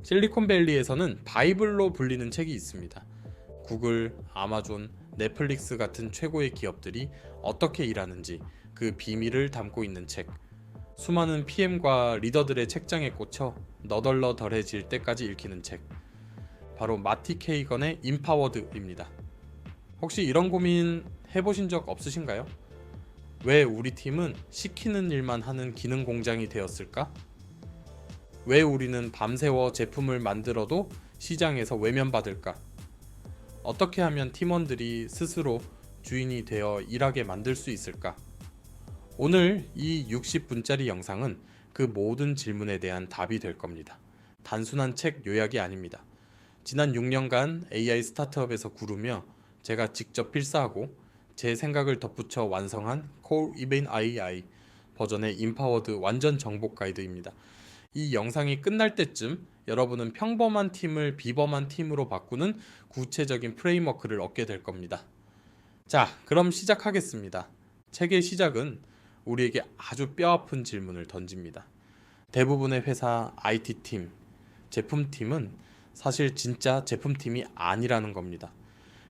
실리콘밸리에서는 바이블로 불리는 책이 있습니다. 구글, 아마존, 넷플릭스 같은 최고의 기업들이 어떻게 일하는지 그 비밀을 담고 있는 책. 수많은 PM과 리더들의 책장에 꽂혀 너덜너덜해질 때까지 읽히는 책. 바로 마티 케이건의 임파워드입니다. 혹시 이런 고민 해보신 적 없으신가요? 왜 우리 팀은 시키는 일만 하는 기능 공장이 되었을까? 왜 우리는 밤새워 제품을 만들어도 시장에서 외면받을까? 어떻게 하면 팀원들이 스스로 주인이 되어 일하게 만들 수 있을까? 오늘 이 60분짜리 영상은 그 모든 질문에 대한 답이 될 겁니다. 단순한 책 요약이 아닙니다. 지난 6년간 AI 스타트업에서 구르며 제가 직접 필사하고 제 생각을 덧붙여 완성한 Core Event AI 버전의 임파워드 완전 정복 가이드입니다. 이 영상이 끝날 때쯤 여러분은 평범한 팀을 비범한 팀으로 바꾸는 구체적인 프레임워크를 얻게 될 겁니다. 자, 그럼 시작하겠습니다. 책의 시작은 우리에게 아주 뼈아픈 질문을 던집니다. 대부분의 회사 IT팀, 제품팀은 사실 진짜 제품팀이 아니라는 겁니다.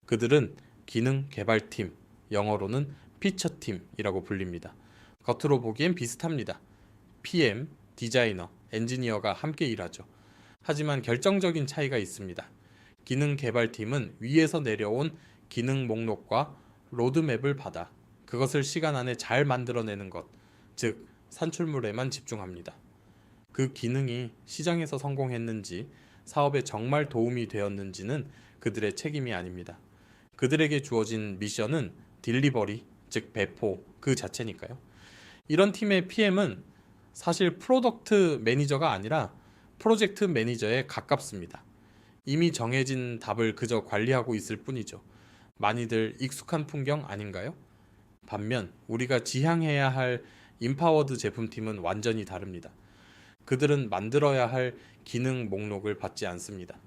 그들은 기능 개발팀, 영어로는 피처팀이라고 불립니다. 겉으로 보기엔 비슷합니다. PM, 디자이너, 엔지니어가 함께 일하죠. 하지만 결정적인 차이가 있습니다. 기능 개발팀은 위에서 내려온 기능 목록과 로드맵을 받아 그것을 시간 안에 잘 만들어내는 것, 즉 산출물에만 집중합니다. 그 기능이 시장에서 성공했는지 사업에 정말 도움이 되었는지는 그들의 책임이 아닙니다. 그들에게 주어진 미션은 딜리버리, 즉 배포 그 자체니까요. 이런 팀의 PM은 사실 프로덕트 매니저가 아니라 프로젝트 매니저에 가깝습니다. 이미 정해진 답을 그저 관리하고 있을 뿐이죠. 많이들 익숙한 풍경 아닌가요? 반면 우리가 지향해야 할 임파워드 제품팀은 완전히 다릅니다. 그들은 만들어야 할 기능 목록을 받지 않습니다.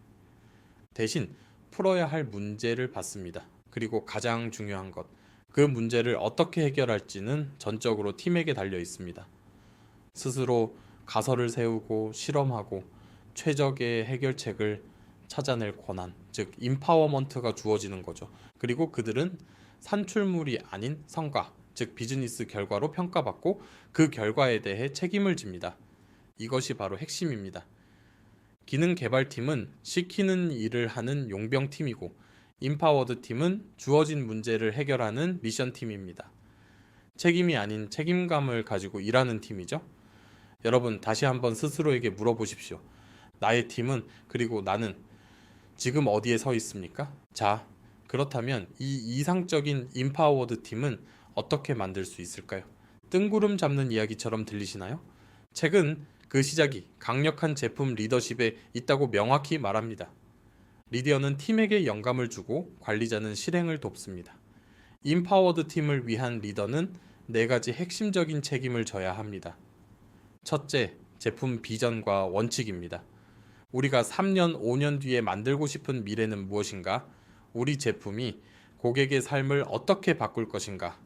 대신 풀어야 할 문제를 받습니다. 그리고 가장 중요한 것, 그 문제를 어떻게 해결할지는 전적으로 팀에게 달려 있습니다. 스스로 가설을 세우고 실험하고 최적의 해결책을 찾아낼 권한, 즉 임파워먼트가 주어지는 거죠. 그리고 그들은 산출물이 아닌 성과, 즉 비즈니스 결과로 평가받고 그 결과에 대해 책임을 집니다. 이것이 바로 핵심입니다. 기능 개발팀은 시키는 일을 하는 용병팀이고 임파워드 팀은 주어진 문제를 해결하는 미션팀입니다. 책임이 아닌 책임감을 가지고 일하는 팀이죠. 여러분 다시 한번 스스로에게 물어보십시오. 나의 팀은 그리고 나는 지금 어디에 서 있습니까? 자, 그렇다면 이 이상적인 임파워드 팀은 어떻게 만들 수 있을까요? 뜬구름 잡는 이야기처럼 들리시나요? 책은 그 시작이 강력한 제품 리더십에 있다고 명확히 말합니다. 리더는 팀에게 영감을 주고 관리자는 실행을 돕습니다. 임파워드 팀을 위한 리더는 4가지 핵심적인 책임을 져야 합니다. 첫째, 제품 비전과 원칙입니다. 우리가 3년, 5년 뒤에 만들고 싶은 미래는 무엇인가? 우리 제품이 고객의 삶을 어떻게 바꿀 것인가?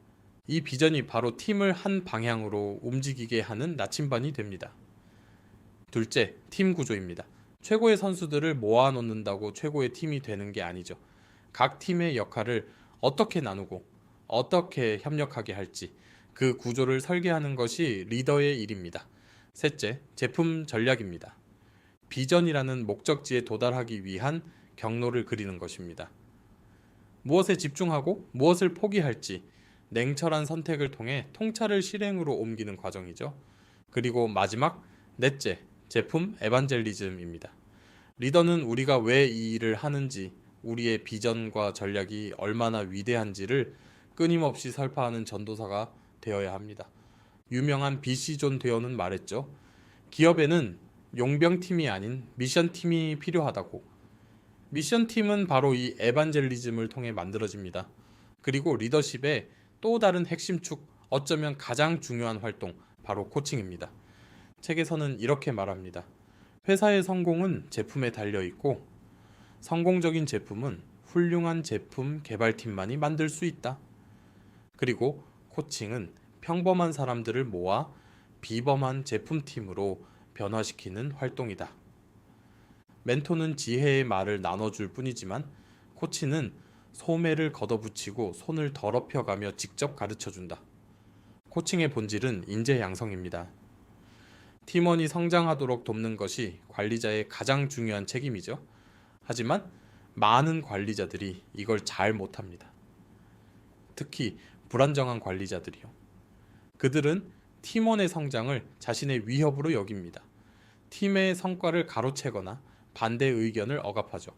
이 비전이 바로 팀을 한 방향으로 움직이게 하는 나침반이 됩니다. 둘째, 팀 구조입니다. 최고의 선수들을 모아놓는다고 최고의 팀이 되는 게 아니죠. 각 팀의 역할을 어떻게 나누고 어떻게 협력하게 할지 그 구조를 설계하는 것이 리더의 일입니다. 셋째, 제품 전략입니다. 비전이라는 목적지에 도달하기 위한 경로를 그리는 것입니다. 무엇에 집중하고 무엇을 포기할지 냉철한 선택을 통해 통찰을 실행으로 옮기는 과정이죠. 그리고 마지막, 넷째, 제품 에반젤리즘입니다. 리더는 우리가 왜 이 일을 하는지, 우리의 비전과 전략이 얼마나 위대한지를 끊임없이 설파하는 전도사가 되어야 합니다. 유명한 BC 존 데어는 말했죠. 기업에는 용병팀이 아닌 미션팀이 필요하다고. 미션팀은 바로 이 에반젤리즘을 통해 만들어집니다. 그리고 리더십의 또 다른 핵심 축, 어쩌면 가장 중요한 활동, 바로 코칭입니다. 책에서는 이렇게 말합니다. 회사의 성공은 제품에 달려 있고 성공적인 제품은 훌륭한 제품 개발팀만이 만들 수 있다. 그리고 코칭은 평범한 사람들을 모아 비범한 제품팀으로 변화시키는 활동이다. 멘토는 지혜의 말을 나눠줄 뿐이지만 코치는 소매를 걷어붙이고 손을 더럽혀가며 직접 가르쳐준다. 코칭의 본질은 인재 양성입니다. 팀원이 성장하도록 돕는 것이 관리자의 가장 중요한 책임이죠. 하지만 많은 관리자들이 이걸 잘 못합니다. 특히 불안정한 관리자들이요. 그들은 팀원의 성장을 자신의 위협으로 여깁니다. 팀의 성과를 가로채거나 반대 의견을 억압하죠.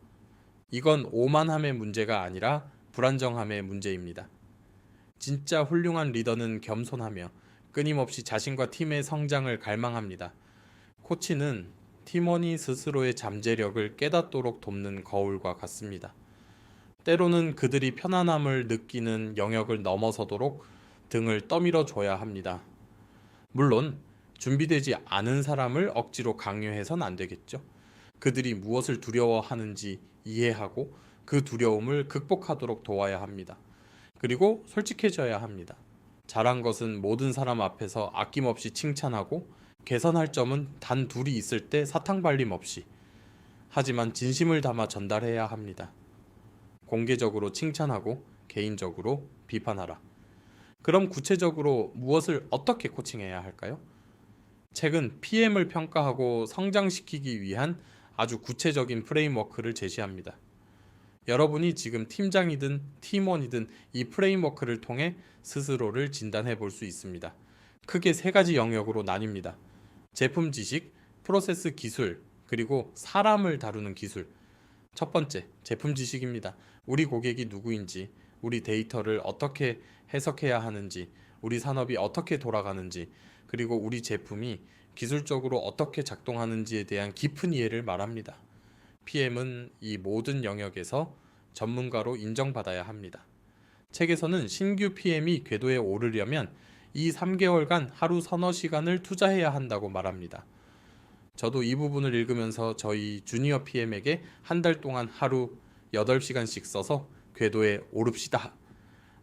이건 오만함의 문제가 아니라 불안정함의 문제입니다. 진짜 훌륭한 리더는 겸손하며 끊임없이 자신과 팀의 성장을 갈망합니다. 코치는 팀원이 스스로의 잠재력을 깨닫도록 돕는 거울과 같습니다. 때로는 그들이 편안함을 느끼는 영역을 넘어서도록 등을 떠밀어 줘야 합니다. 물론 준비되지 않은 사람을 억지로 강요해선 안 되겠죠. 그들이 무엇을 두려워하는지 이해하고 그 두려움을 극복하도록 도와야 합니다. 그리고 솔직해져야 합니다. 잘한 것은 모든 사람 앞에서 아낌없이 칭찬하고 개선할 점은 단 둘이 있을 때 사탕발림 없이, 하지만 진심을 담아 전달해야 합니다. 공개적으로 칭찬하고 개인적으로 비판하라. 그럼 구체적으로 무엇을 어떻게 코칭해야 할까요? 책은 PM을 평가하고 성장시키기 위한 아주 구체적인 프레임워크를 제시합니다. 여러분이 지금 팀장이든 팀원이든 이 프레임워크를 통해 스스로를 진단해 볼 수 있습니다. 크게 세 가지 영역으로 나뉩니다. 제품 지식, 프로세스 기술, 그리고 사람을 다루는 기술. 첫 번째, 제품 지식입니다. 우리 고객이 누구인지, 우리 데이터를 어떻게 해석해야 하는지, 우리 산업이 어떻게 돌아가는지, 그리고 우리 제품이 기술적으로 어떻게 작동하는지에 대한 깊은 이해를 말합니다. PM은 이 모든 영역에서 전문가로 인정받아야 합니다. 책에서는 신규 PM이 궤도에 오르려면 이 3개월간 하루 서너 시간을 투자해야 한다고 말합니다. 저도 이 부분을 읽으면서 저희 주니어 PM에게 한 달 동안 하루 8시간씩 써서 궤도에 오릅시다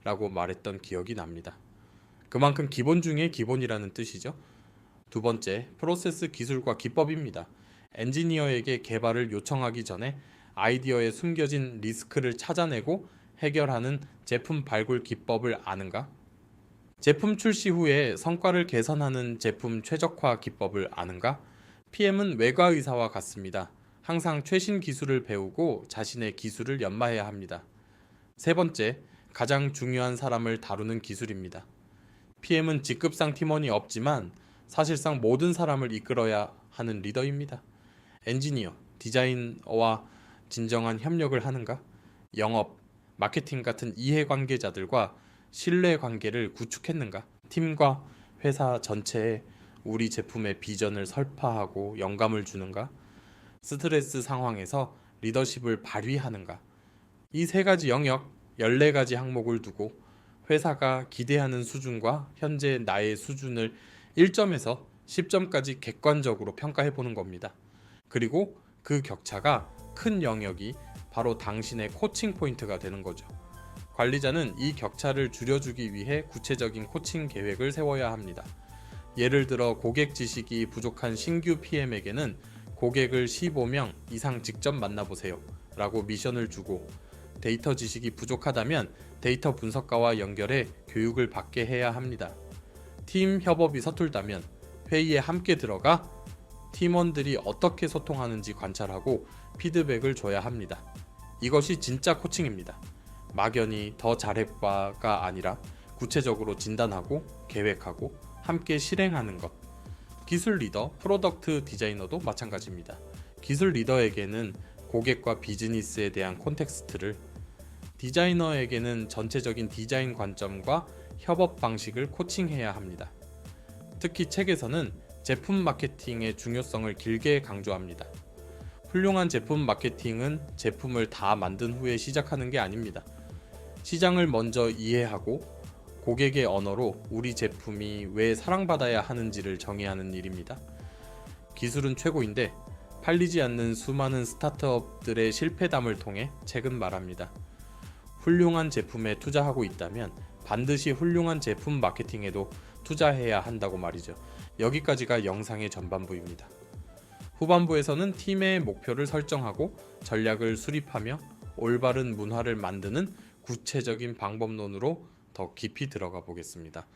라고 말했던 기억이 납니다. 그만큼 기본 중에 기본이라는 뜻이죠. 두 번째, 프로세스 기술과 기법입니다. 엔지니어에게 개발을 요청하기 전에 아이디어에 숨겨진 리스크를 찾아내고 해결하는 제품 발굴 기법을 아는가? 제품 출시 후에 성과를 개선하는 제품 최적화 기법을 아는가? PM은 외과의사와 같습니다. 항상 최신 기술을 배우고 자신의 기술을 연마해야 합니다. 세 번째, 가장 중요한 사람을 다루는 기술입니다. PM은 직급상 팀원이 없지만 사실상 모든 사람을 이끌어야 하는 리더입니다. 엔지니어, 디자이너와 진정한 협력을 하는가? 영업, 마케팅 같은 이해관계자들과 신뢰관계를 구축했는가? 팀과 회사 전체에 우리 제품의 비전을 설파하고 영감을 주는가? 스트레스 상황에서 리더십을 발휘하는가? 이 세 가지 영역, 14가지 항목을 두고 회사가 기대하는 수준과 현재 나의 수준을 1점에서 10점까지 객관적으로 평가해 보는 겁니다. 그리고 그 격차가 큰 영역이 바로 당신의 코칭 포인트가 되는 거죠. 관리자는 이 격차를 줄여주기 위해 구체적인 코칭 계획을 세워야 합니다. 예를 들어 고객 지식이 부족한 신규 PM에게는 고객을 15명 이상 직접 만나보세요 라고 미션을 주고, 데이터 지식이 부족하다면 데이터 분석가와 연결해 교육을 받게 해야 합니다. 팀 협업이 서툴다면 회의에 함께 들어가 팀원들이 어떻게 소통하는지 관찰하고 피드백을 줘야 합니다. 이것이 진짜 코칭입니다. 막연히 더 잘해봐가 아니라 구체적으로 진단하고 계획하고 함께 실행하는 것. 기술 리더, 프로덕트 디자이너도 마찬가지입니다. 기술 리더에게는 고객과 비즈니스에 대한 콘텍스트를, 디자이너에게는 전체적인 디자인 관점과 협업 방식을 코칭해야 합니다. 특히 책에서는 제품 마케팅의 중요성을 길게 강조합니다. 훌륭한 제품 마케팅은 제품을 다 만든 후에 시작하는 게 아닙니다. 시장을 먼저 이해하고 고객의 언어로 우리 제품이 왜 사랑받아야 하는지를 정의하는 일입니다. 기술은 최고인데 팔리지 않는 수많은 스타트업들의 실패담을 통해 책은 말합니다. 훌륭한 제품에 투자하고 있다면 반드시 훌륭한 제품 마케팅에도 투자해야 한다고 말이죠. 여기까지가 영상의 전반부입니다. 후반부에서는 팀의 목표를 설정하고 전략을 수립하며 올바른 문화를 만드는 구체적인 방법론으로 더 깊이 들어가 보겠습니다.